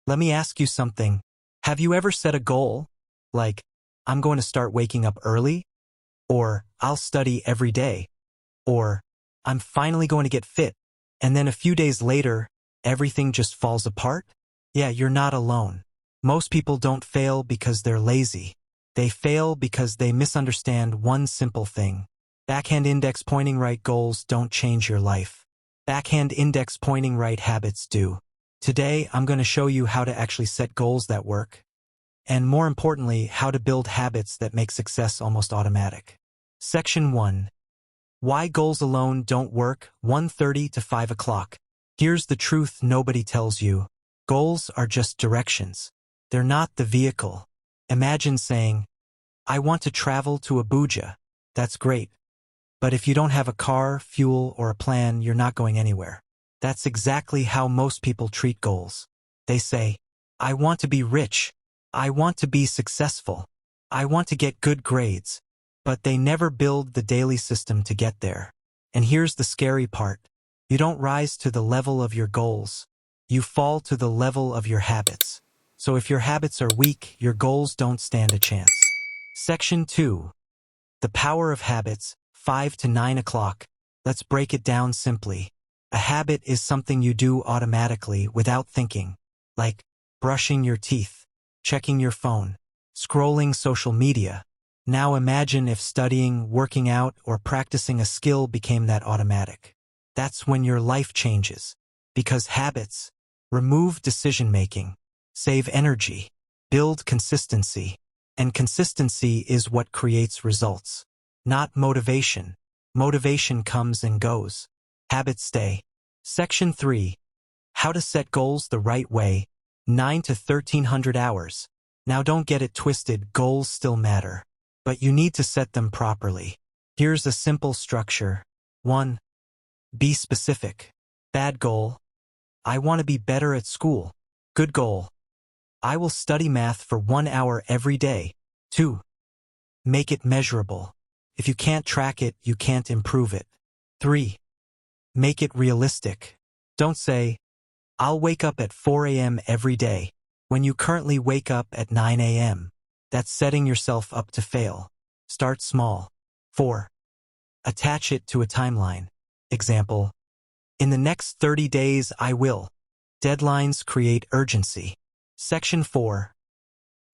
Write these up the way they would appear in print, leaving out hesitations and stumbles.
Let me ask you something. Have you ever set a goal? Like, I'm going to start waking up early? Or, I'll study every day? Or, I'm finally going to get fit? And then a few days later, everything just falls apart? Yeah, you're not alone. Most people don't fail because they're lazy. They fail because they misunderstand one simple thing. Backhand index pointing right goals don't change your life. Backhand index pointing right habits do. Today, I'm going to show you how to actually set goals that work. And more importantly, how to build habits that make success almost automatic. Section 1. Why goals alone don't work, 1:30 to 5 o'clock. Here's the truth nobody tells you. Goals are just directions. They're not the vehicle. Imagine saying, I want to travel to Abuja. That's great. But if you don't have a car, fuel, or a plan, you're not going anywhere. That's exactly how most people treat goals. They say, I want to be rich. I want to be successful. I want to get good grades. But they never build the daily system to get there. And here's the scary part. You don't rise to the level of your goals. You fall to the level of your habits. So if your habits are weak, your goals don't stand a chance. Section 2. The power of habits, 5 to 9 o'clock. Let's break it down simply. A habit is something you do automatically without thinking, like brushing your teeth, checking your phone, scrolling social media. Now imagine if studying, working out, or practicing a skill became that automatic. That's when your life changes. Because habits remove decision-making, save energy, build consistency. And consistency is what creates results, not motivation. Motivation comes and goes. Habits stay. Section 3. How to set goals the right way, 9 to 1300 hours. Now don't get it twisted, goals still matter. But you need to set them properly. Here's a simple structure. 1. Be specific. Bad goal. I want to be better at school. Good goal. I will study math for 1 hour every day. 2. Make it measurable. If you can't track it, you can't improve it. 3. Make it realistic. Don't say, I'll wake up at 4 a.m. every day, when you currently wake up at 9 a.m. That's setting yourself up to fail. Start small. 4. Attach it to a timeline. Example, in the next 30 days I will. Deadlines create urgency. Section 4.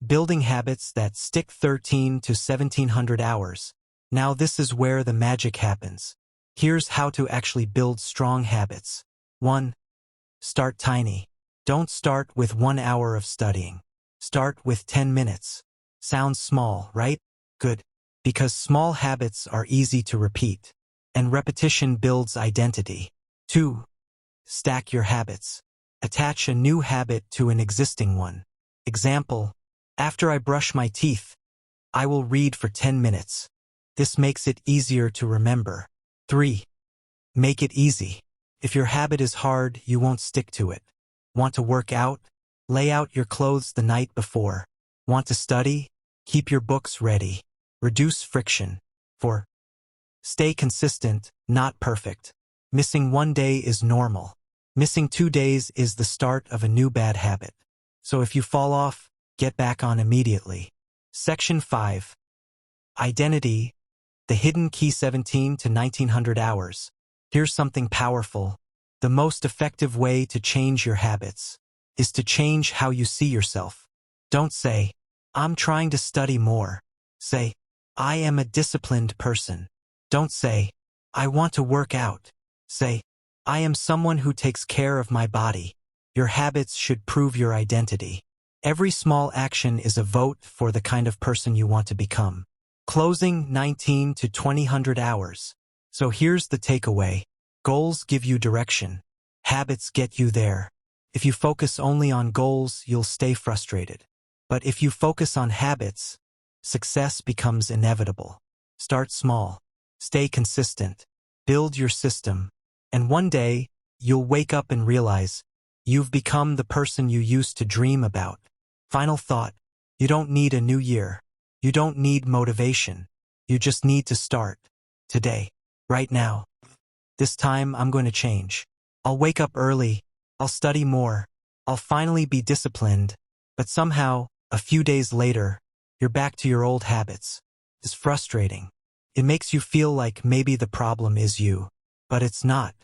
Building habits that stick, 13 to 1700 hours. Now this is where the magic happens. Here's how to actually build strong habits. 1. Start tiny. Don't start with 1 hour of studying. Start with 10 minutes. Sounds small, right? Good. Because small habits are easy to repeat. And repetition builds identity. 2. Stack your habits. Attach a new habit to an existing one. Example, after I brush my teeth, I will read for 10 minutes. This makes it easier to remember. 3. Make it easy. If your habit is hard, you won't stick to it. Want to work out? Lay out your clothes the night before. Want to study? Keep your books ready. Reduce friction. 4. Stay consistent, not perfect. Missing 1 day is normal. Missing 2 days is the start of a new bad habit. So if you fall off, get back on immediately. Section 5. Identity, the hidden key, 17 to 1900 hours. Here's something powerful. The most effective way to change your habits is to change how you see yourself. Don't say, I'm trying to study more. Say, I am a disciplined person. Don't say, I want to work out. Say, I am someone who takes care of my body. Your habits should prove your identity. Every small action is a vote for the kind of person you want to become. Closing, 19 to 2000 hours. So here's the takeaway. Goals give you direction. Habits get you there. If you focus only on goals, you'll stay frustrated. But if you focus on habits, success becomes inevitable. Start small. Stay consistent. Build your system. And one day, you'll wake up and realize you've become the person you used to dream about. Final thought. You don't need a new year. You don't need motivation. You just need to start. Today. Right now. This time I'm going to change. I'll wake up early. I'll study more. I'll I'll finally be disciplined. But somehow, a few days later, you're back to your old habits. It's frustrating. It makes you feel like maybe the problem is you. But it's not.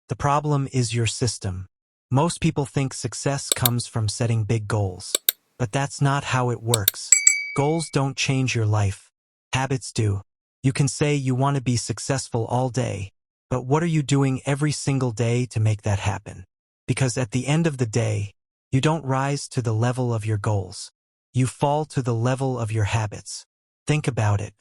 The problem is your system. Most people think success comes from setting big goals. But that's not how it works. Goals don't change your life. Habits do. You can say you want to be successful all day, but what are you doing every single day to make that happen? Because at the end of the day, you don't rise to the level of your goals. You fall to the level of your habits. Think about it.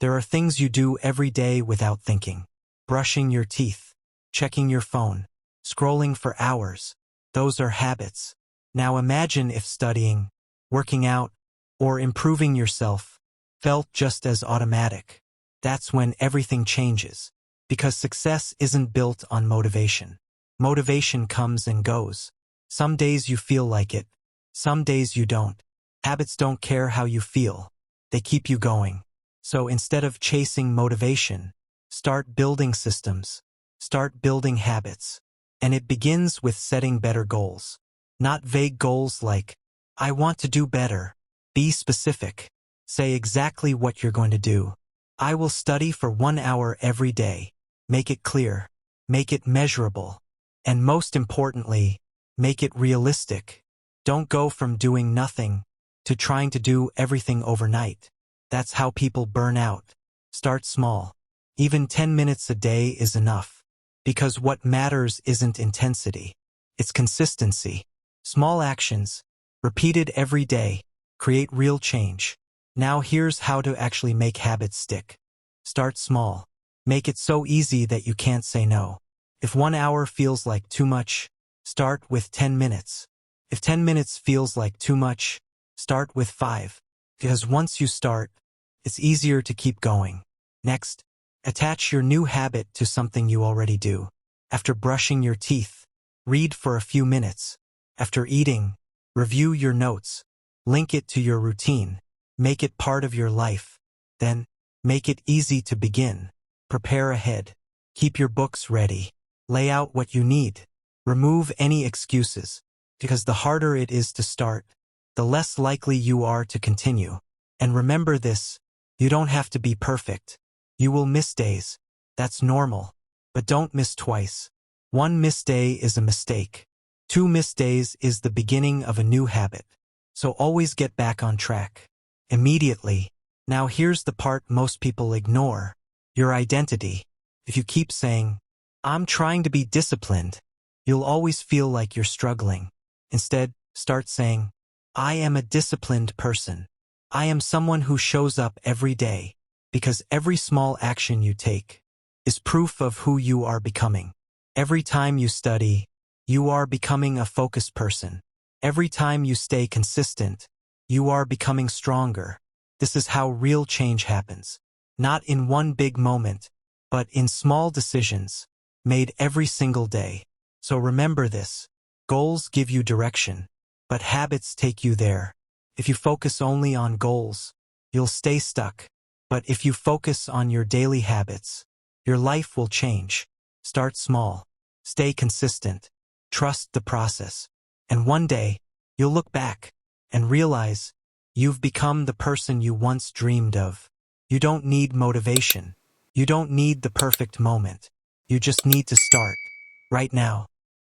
There are things you do every day without thinking. Brushing your teeth, checking your phone, scrolling for hours. Those are habits. Now imagine if studying, working out, or improving yourself felt just as automatic. That's when everything changes. Because success isn't built on motivation. Motivation comes and goes. Some days you feel like it. Some days you don't. Habits don't care how you feel. They keep you going. So instead of chasing motivation, start building systems. Start building habits. And it begins with setting better goals. Not vague goals like, I want to do better. Be specific. Say exactly what you're going to do. I will study for 1 hour every day. Make it clear. Make it measurable. And most importantly, make it realistic. Don't go from doing nothing to trying to do everything overnight. That's how people burn out. Start small. Even 10 minutes a day is enough. Because what matters isn't intensity. It's consistency. Small actions, repeated every day, create real change. Now here's how to actually make habits stick. Start small. Make it so easy that you can't say no. If 1 hour feels like too much, start with 10 minutes. If 10 minutes feels like too much, start with 5. Because once you start, it's easier to keep going. Next, attach your new habit to something you already do. After brushing your teeth, read for a few minutes. After eating, review your notes. Link it to your routine. Make it part of your life. Then, make it easy to begin. Prepare ahead. Keep your books ready. Lay out what you need. Remove any excuses. Because the harder it is to start, the less likely you are to continue. And remember this, you don't have to be perfect. You will miss days. That's normal. But don't miss twice. 1 missed day is a mistake. 2 missed days is the beginning of a new habit. So always get back on track. Immediately. Now here's the part most people ignore. Your identity. If you keep saying, I'm trying to be disciplined, you'll always feel like you're struggling. Instead, start saying, I am a disciplined person. I am someone who shows up every day. Because every small action you take is proof of who you are becoming. Every time you study, you are becoming a focused person. Every time you stay consistent, you are becoming stronger. This is how real change happens. Not in one big moment, but in small decisions, made every single day. So remember this. Goals give you direction, but habits take you there. If you focus only on goals, you'll stay stuck. But if you focus on your daily habits, your life will change. Start small. Stay consistent. Trust the process. And one day, you'll look back and realize you've become the person you once dreamed of. You don't need motivation. You don't need the perfect moment. You just need to start right now.